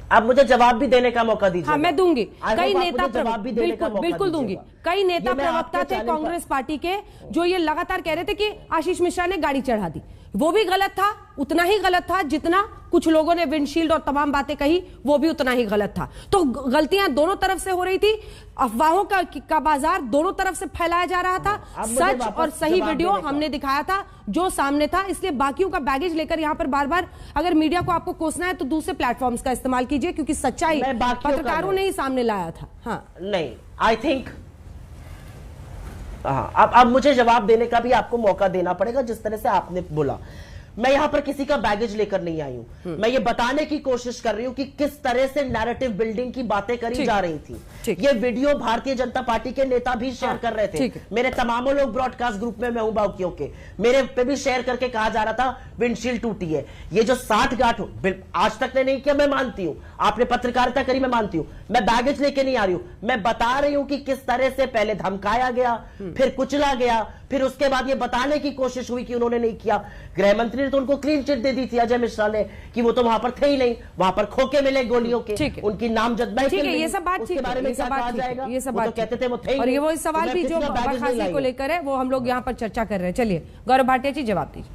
आप मुझे जवाब भी देने का मौका दीजिए। हाँ मैं दूंगी। कई नेता बिल्कुल दूंगी। कई नेता प्रवक्ता थे कांग्रेस पार्टी के जो ये लगातार कह रहे थे कि आशीष मिश्रा ने गाड़ी चढ़ा दी। वो भी गलत था, उतना ही गलत था जितना कुछ लोगों ने विंडशील्ड और तमाम बातें कही, वो भी उतना ही गलत था। तो गलतियां दोनों तरफ से हो रही थी, अफवाहों का बाजार दोनों तरफ से फैलाया जा रहा था। सच और सही वीडियो हमने दिखाया था जो सामने था, इसलिए बाकियों का बैगेज लेकर यहां पर बार बार अगर मीडिया को आपको कोसना है तो दूसरे प्लेटफॉर्म्स का इस्तेमाल कीजिए, क्योंकि सच्चाई पत्रकारों ने ही सामने लाया था। हाँ नहीं, आई थिंक अब मुझे जवाब देने का भी आपको मौका देना पड़ेगा। जिस तरह से आपने बोला, मैं यहां पर किसी का बैगेज लेकर नहीं आई हूं, मैं ये बताने की कोशिश कर रही हूं कि किस तरह से नैरेटिव बिल्डिंग की बातें करी जा रही थी। ये वीडियो भारतीय जनता पार्टी के नेता भी शेयर कर रहे थे, मेरे तमामों लोग ब्रॉडकास्ट ग्रुप में मैं हूं बाउकियों के, मेरे पे भी शेयर करके कहा जा रहा था विंडशील्ड टूटी है। ये जो 60 गांठ आज तक ने नहीं किया, मैं मानती हूं, आपने पत्रकारिता करी, मैं मानती हूं, मैं बैगेज लेके नहीं आ रही हूं। मैं बता रही हूं कि किस तरह से पहले धमकाया गया, फिर कुचला गया, फिर उसके बाद ये बताने की कोशिश हुई कि उन्होंने नहीं किया। गृह मंत्री ने तो उनको क्लीन चिट दे दी थी अजय मिश्रा ने कि वो तो वहां पर थे ही नहीं, वहां पर खोके मिले गोलियों के, उनकी नामजद ठीक है, ये सब बात उसके बारे में क्या कहा जाएगा? ये सब बात कहते थे वो थे, और ये वो सवाल भी जो बर्खास्तगी को लेकर है वो हम लोग यहाँ पर चर्चा कर रहे हैं। चलिए गौरव भाटिया जी जवाब दीजिए।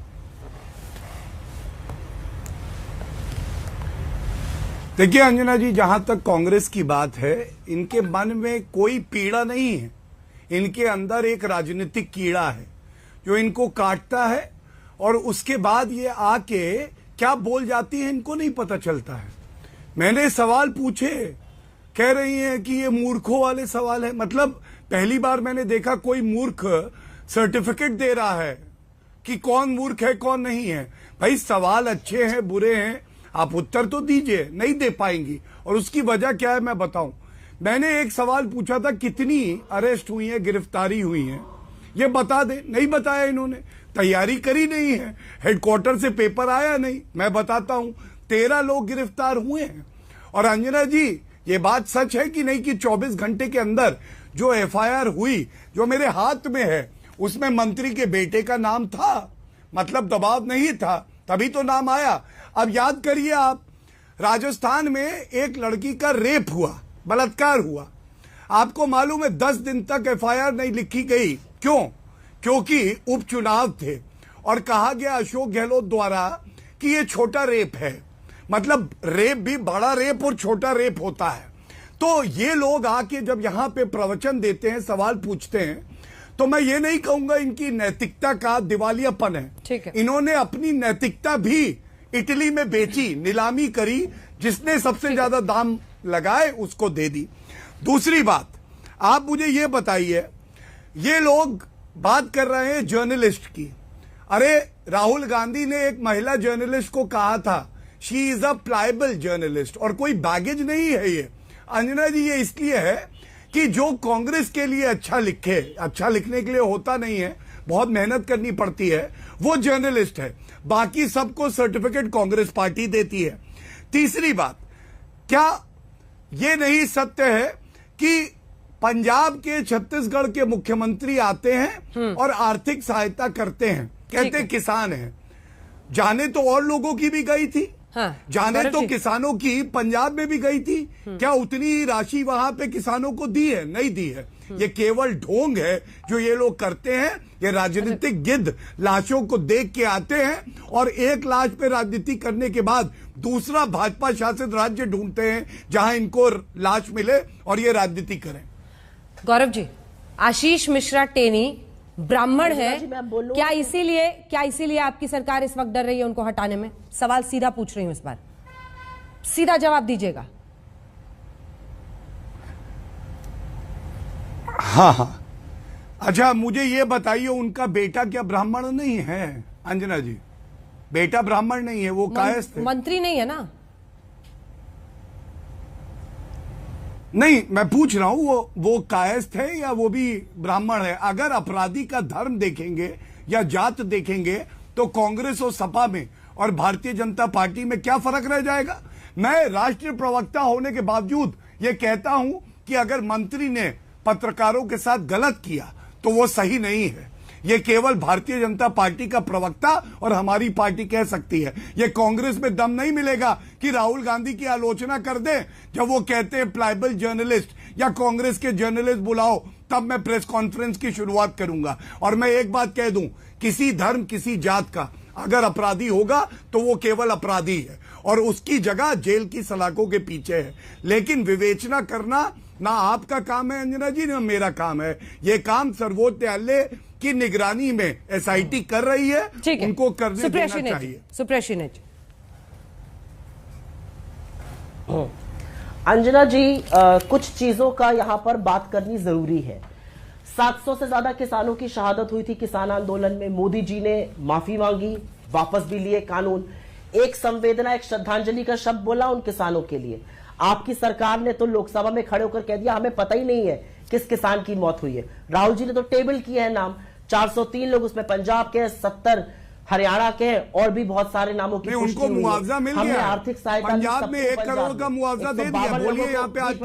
देखिए अंजना जी, जहां तक कांग्रेस की बात है, इनके मन में कोई पीड़ा नहीं है, इनके अंदर एक राजनीतिक कीड़ा है जो इनको काटता है और उसके बाद ये आके क्या बोल जाती है इनको नहीं पता चलता है। मैंने सवाल पूछे कह रही हैं कि ये मूर्खों वाले सवाल है। मतलब पहली बार मैंने देखा कोई मूर्ख सर्टिफिकेट दे रहा है कि कौन मूर्ख है कौन नहीं है। भाई सवाल अच्छे हैं बुरे हैं, आप उत्तर तो दीजिए, नहीं दे पाएंगी। और उसकी वजह क्या है मैं बताऊं। मैंने एक सवाल पूछा था कितनी अरेस्ट हुई है, गिरफ्तारी हुई है, ये बता दे, नहीं बताया इन्होंने। तैयारी करी नहीं है, हेडक्वार्टर से पेपर आया नहीं। मैं बताता हूं 13 लोग गिरफ्तार हुए हैं। और अंजना जी ये बात सच है कि नहीं कि 24 घंटे के अंदर जो एफआईआर हुई जो मेरे हाथ में है उसमें मंत्री के बेटे का नाम था, मतलब दबाव नहीं था, तभी तो नाम आया। अब याद करिए आप, राजस्थान में एक लड़की का रेप हुआ, बलात्कार हुआ। आपको मालूम है 10 दिन तक एफआईआर नहीं लिखी गई। क्यों? क्योंकि उपचुनाव थे और कहा गया अशोक गहलोत द्वारा कि ये छोटा रेप है। मतलब रेप भी बड़ा रेप और छोटा रेप होता है। तो ये लोग आके जब यहां पे प्रवचन देते हैं, सवाल पूछते हैं, तो मैं ये नहीं कहूंगा इनकी नैतिकता का दिवालियापन है। ठीक है। इन्होंने अपनी नैतिकता भी इटली में बेची, नीलामी करी, जिसने सबसे ज्यादा दाम लगाए उसको दे दी। दूसरी बात, आप मुझे ये बताइए, ये लोग बात कर रहे हैं जर्नलिस्ट की। अरे राहुल गांधी ने एक महिला जर्नलिस्ट को कहा था she is a pliable journalist, और कोई बैगेज नहीं है ये। अंजना जी ये इसलिए है कि जो कांग्रेस के लिए अच्छा लिखे, अच्छा लिखने के लिए होता नहीं है, बहुत मेहनत करनी पड़ती है, वो जर्नलिस्ट है। बाकी सबको सर्टिफिकेट कांग्रेस पार्टी देती है। तीसरी बात, क्या ये नहीं सत्य है कि पंजाब के छत्तीसगढ़ के मुख्यमंत्री आते हैं और आर्थिक सहायता करते हैं, कहते किसान हैं। जाने तो और लोगों की भी गई थी, हाँ, जाने तो किसानों की पंजाब में भी गई थी। क्या उतनी राशि वहां पे किसानों को दी है? नहीं दी है। ये केवल ढोंग है जो ये लोग करते हैं। ये राजनीतिक गिद्ध लाशों को देख के आते हैं और एक लाश पे राजनीति करने के बाद दूसरा भाजपा शासित राज्य ढूंढते हैं जहां इनको लाश मिले और ये राजनीति करें। गौरव जी, आशीष मिश्रा टेनी ब्राह्मण है, क्या इसीलिए आपकी सरकार इस वक्त डर रही है उनको हटाने में? सवाल सीधा पूछ रही हूं, इस बार सीधा जवाब दीजिएगा। हाँ, अच्छा मुझे ये बताइए, उनका बेटा क्या ब्राह्मण नहीं है? अंजना जी, बेटा ब्राह्मण नहीं है, वो कायस्थ है। मंत्री नहीं है ना? नहीं, मैं पूछ रहा हूं वो कायस्थ है या वो भी ब्राह्मण है? अगर अपराधी का धर्म देखेंगे या जात देखेंगे तो कांग्रेस और सपा में और भारतीय जनता पार्टी में क्या फर्क रह जाएगा? मैं राष्ट्रीय प्रवक्ता होने के बावजूद ये कहता हूं कि अगर मंत्री ने पत्रकारों के साथ गलत किया तो वो सही नहीं है। ये केवल भारतीय जनता पार्टी का प्रवक्ता और हमारी पार्टी कह सकती है। ये कांग्रेस में दम नहीं मिलेगा कि राहुल गांधी की आलोचना कर दे जब वो कहते हैं प्लायबल जर्नलिस्ट, या कांग्रेस के जर्नलिस्ट बुलाओ तब मैं प्रेस कॉन्फ्रेंस की शुरुआत करूंगा। और मैं एक बात कह दूं, किसी धर्म किसी जात का अगर अपराधी होगा तो वो केवल अपराधी है और उसकी जगह जेल की सलाखों के पीछे है। लेकिन विवेचना करना ना आपका काम है अंजना जी, ना मेरा काम है। ये काम सर्वोच्च न्यायालय की निगरानी में एसआईटी कर रही है, उनको करने देना चाहिए। सुप्रेषिन अंजना जी, कुछ चीजों का यहां पर बात करनी जरूरी है। 700 से ज्यादा किसानों की शहादत हुई थी किसान आंदोलन में। मोदी जी ने माफी मांगी, वापस भी लिए कानून। एक संवेदना, एक श्रद्धांजलि का शब्द बोला उन किसानों के लिए। आपकी सरकार ने तो लोकसभा में खड़े होकर कह दिया हमें पता ही नहीं है किस किसान की मौत हुई है। राहुल जी ने तो टेबल किया है नाम, 403 लोग, उसमें पंजाब के 70 हरियाणा के और भी बहुत सारे नामों की उनको मुआवजा मिल गया। हमने आर्थिक सहायता पंजाब में 1 करोड़ का मुआवजा दे दिया। बोलिए यहाँ पे आज तक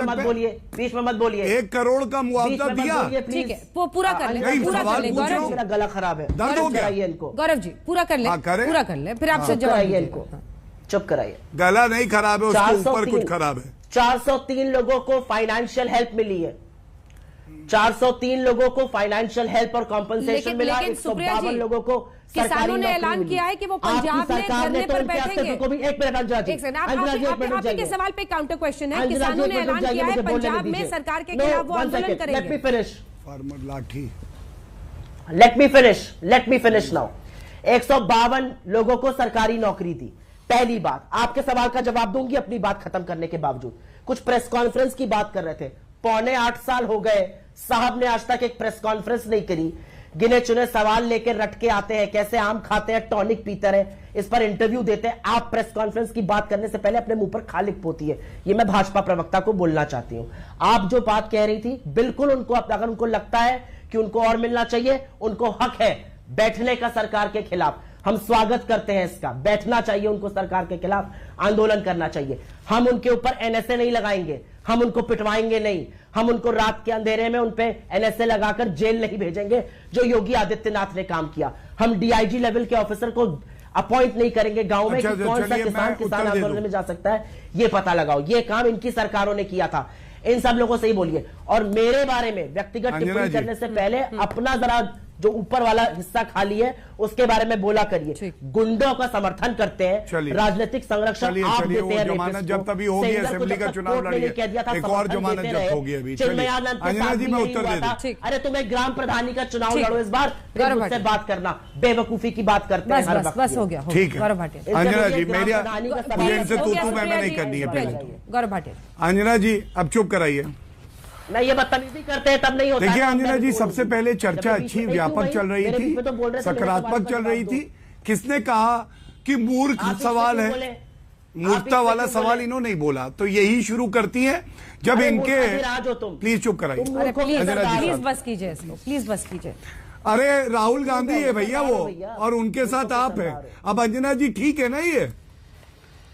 बीच में मत बोलिए। 1 करोड़ का मुआवजा दिया। ठीक है, वो पूरा कर ले, पूरा कर ले। गौरव मेरा गला खराब है, दर्द हो गया इनको। गौरव जी पूरा कर ले, पूरा कर ले, फिर आपसे जवाब इनको। चुप कराइए। गला नहीं खराब है, उसके ऊपर कुछ खराब है। 403 लोगों को फाइनेंशियल हेल्प मिली है। 403 लोगों को फाइनेंशियल हेल्प और कॉम्पनसेशन मिला। 152 लोगों को किसानों ने ऐलान किया है कि वो पंजाब में धरने पर बैठेंगे। आपके सवाल पे काउंटर क्वेश्चन है। किसानों ने ऐलान किया है पंजाब में सरकार के खिलाफ वो आंदोलन करेंगे। Let me finish. फार्मर लाठी। Let me finish now. 152 लोगों को सरकारी नौकरी दी। पहली बात, आपके सवाल का जवाब दूंगी अपनी बात खत्म करने के बावजूद। कुछ प्रेस कॉन्फ्रेंस की बात कर रहे थे। 7.25 साल हो गए, साहब ने आज तक एक प्रेस कॉन्फ्रेंस नहीं करी। गिने चुने सवाल लेकर रट के आते हैं, कैसे आम खाते हैं, टॉनिक पीते हैं, इस पर इंटरव्यू देते हैं। आप प्रेस कॉन्फ्रेंस की बात करने से पहले अपने मुंह पर खालिक पोती है। ये मैं भाजपा प्रवक्ता को बोलना चाहती हूं। आप जो बात कह रही थी, बिल्कुल उनको, अगर उनको लगता है कि उनको और मिलना चाहिए, उनको हक है बैठने का सरकार के खिलाफ। हम स्वागत करते हैं इसका, बैठना चाहिए उनको, सरकार के खिलाफ आंदोलन करना चाहिए। हम उनके ऊपर एनएसए नहीं लगाएंगे, हम उनको पिटवाएंगे नहीं, हम उनको रात के अंधेरे में उनपे एनएसए लगाकर जेल नहीं भेजेंगे जो योगी आदित्यनाथ ने काम किया। हम डीआईजी लेवल के ऑफिसर को अपॉइंट नहीं करेंगे गांव में कि कौन सा किसान आंदोलन में जा सकता है, ये पता लगाओ। ये काम इनकी सरकारों ने किया था। इन सब लोगों से ही बोलिए। और मेरे बारे में व्यक्तिगत टिप्पणी करने से पहले अपना जरा जो ऊपर वाला हिस्सा खाली है उसके बारे में बोला करिए। गुंडों का समर्थन करते हैं, राजनीतिक संरक्षण आप देते हैं। जमानत जब्त अभी होगी, असेंबली का चुनाव लड़िए, एक और जमानत जब्त होगी अभी। अंजना जी मैं उत्तर दे दूं। अरे तुम्हें ग्राम प्रधानी का चुनाव लड़ो इस बार, फिर मुझसे बात करना। बेवकूफी की बात करते हैं हर वक्त। बस हो गया, ठीक है अंजना जी, मेरी इनसे तू मैं नहीं करनी है पहले। गौरव भाटिया, अंजना जी अब चुप कराइए। ना ये बदतमीजी करते हैं तब नहीं होता। देखिए अंजना जी, सबसे पहले चर्चा अच्छी व्यापक चल रही थी, सकारात्मक चल रही थी। किसने कहा कि मूर्ख सवाल है? मूर्खता वाला सवाल इन्होंने नहीं बोला, तो यही शुरू करती है जब इनके। प्लीज चुप कराइए, प्लीज बस कीजिए इसको, प्लीज बस कीजिए। अरे राहुल गांधी है भैया वो, और उनके साथ आप है। अब अंजना जी ठीक है ना, ये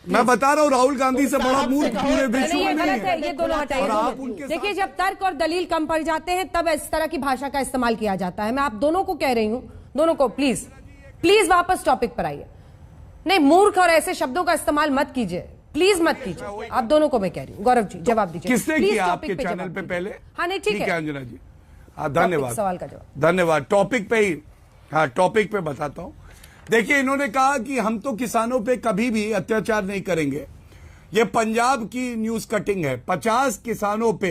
मैं बता रहा हूँ राहुल गांधी से बड़ा मूर्ख पूरे विश्व में नहीं है। ये दोनों हटाइए। देखिए, जब तर्क और दलील कम पड़ जाते हैं तब इस तरह की भाषा का इस्तेमाल किया जाता है। मैं आप दोनों को कह रही हूँ, दोनों को प्लीज प्लीज वापस टॉपिक पर आइए। नहीं, मूर्ख और ऐसे शब्दों का इस्तेमाल मत कीजिए, प्लीज मत कीजिए। आप दोनों को मैं कह रही हूँ। गौरव जी जवाब दीजिए। किसने किया आपके चैनल पे पहले? हाँ नहीं ठीक है अंजना जी, धन्यवाद, सवाल का जवाब धन्यवाद। टॉपिक पे ही, हाँ टॉपिक पे बताता हूँ। देखिए, इन्होंने कहा कि हम तो किसानों पे कभी भी अत्याचार नहीं करेंगे। ये पंजाब की न्यूज कटिंग है। 50 किसानों पे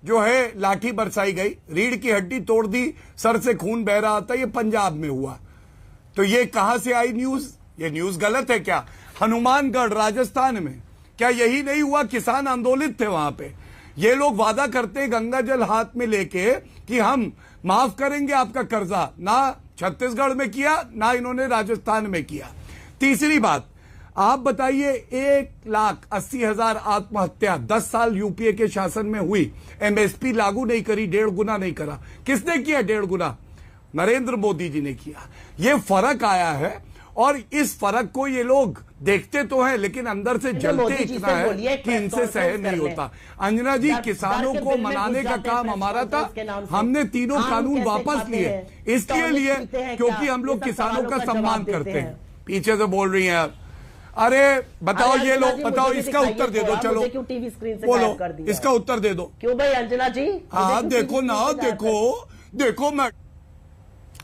जो है लाठी बरसाई गई, रीढ़ की हड्डी तोड़ दी, सर से खून बह रहा था। ये पंजाब में हुआ। तो ये कहां से आई न्यूज? ये न्यूज गलत है क्या? हनुमानगढ़ राजस्थान में क्या यही नहीं हुआ? किसान आंदोलित थे वहां पे। ये लोग वादा करते गंगा जल हाथ में लेके कि हम माफ करेंगे आपका कर्जा। ना छत्तीसगढ़ में किया, ना इन्होंने राजस्थान में किया। तीसरी बात, आप बताइए 1,80,000 आत्महत्या 10 साल यूपीए के शासन में हुई। एमएसपी लागू नहीं करी, 1.5 गुना नहीं करा। किसने किया 1.5 गुना? नरेंद्र मोदी जी ने किया। ये फर्क आया है, और इस फर्क को ये लोग देखते तो हैं लेकिन अंदर से जलते इतना है कि इनसे सहन नहीं होता। अंजना जी, किसानों को मनाने का काम हमारा था। हमने तीनों कानून वापस लिए, इसलिए लिए क्योंकि हम लोग किसानों का सम्मान करते हैं। पीछे से बोल रही हैं, अरे बताओ ये लोग, बताओ इसका उत्तर दे दो। चलो टीवी स्क्रीन से बोलो, इसका उत्तर दे दो। क्यों भाई अंजना जी? हाँ देखो ना, देखो मैं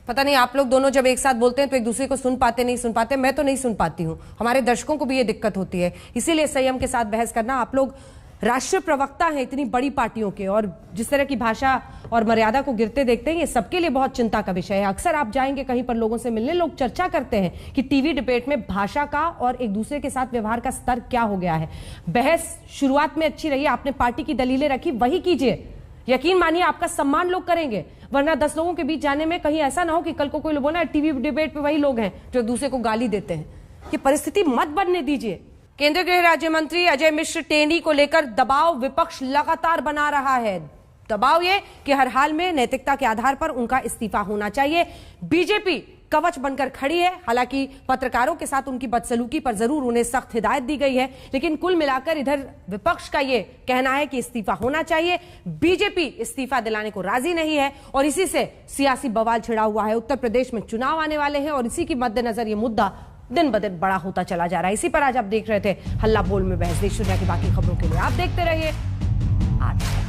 पता नहीं आप लोग दोनों जब एक साथ बोलते हैं तो एक दूसरे को सुन पाते नहीं सुन पाते। मैं तो नहीं सुन पाती हूँ, हमारे दर्शकों को भी ये दिक्कत होती है। इसीलिए संयम के साथ बहस करना। आप लोग राष्ट्रीय प्रवक्ता हैं इतनी बड़ी पार्टियों के, और जिस तरह की भाषा और मर्यादा को गिरते देखते हैं, ये सबके लिए बहुत चिंता का विषय है। अक्सर आप जाएंगे कहीं पर लोगों से मिलने, लोग चर्चा करते हैं कि टीवी डिबेट में भाषा का और एक दूसरे के साथ व्यवहार का स्तर क्या हो गया है। बहस शुरुआत में अच्छी रही, आपने पार्टी की दलीलें रखी, वही कीजिए। यकीन मानिए आपका सम्मान लोग करेंगे, वरना 10 लोगों के बीच जाने में कहीं ऐसा ना हो कि कल को कोई लोग बोला टीवी डिबेट पे वही लोग हैं जो दूसरे को गाली देते हैं। ये परिस्थिति मत बनने दीजिए। केंद्रीय गृह राज्य मंत्री अजय मिश्र टेनी को लेकर दबाव विपक्ष लगातार बना रहा है। दबाव ये कि हर हाल में नैतिकता के आधार पर उनका इस्तीफा होना चाहिए। बीजेपी कवच बनकर खड़ी है। हालांकि पत्रकारों के साथ उनकी बदसलूकी पर जरूर उन्हें सख्त हिदायत दी गई है, लेकिन कुल मिलाकर इधर विपक्ष का यह कहना है कि इस्तीफा होना चाहिए। बीजेपी इस्तीफा दिलाने को राजी नहीं है, और इसी से सियासी बवाल छिड़ा हुआ है। उत्तर प्रदेश में चुनाव आने वाले हैं, और इसी के मद्देनजर यह मुद्दा दिन ब दिन बड़ा होता चला जा रहा है। इसी पर आज आप देख रहे थे हल्ला बोल में बहस। देश दुनिया की बाकी खबरों के लिए आप देखते रहिए आज।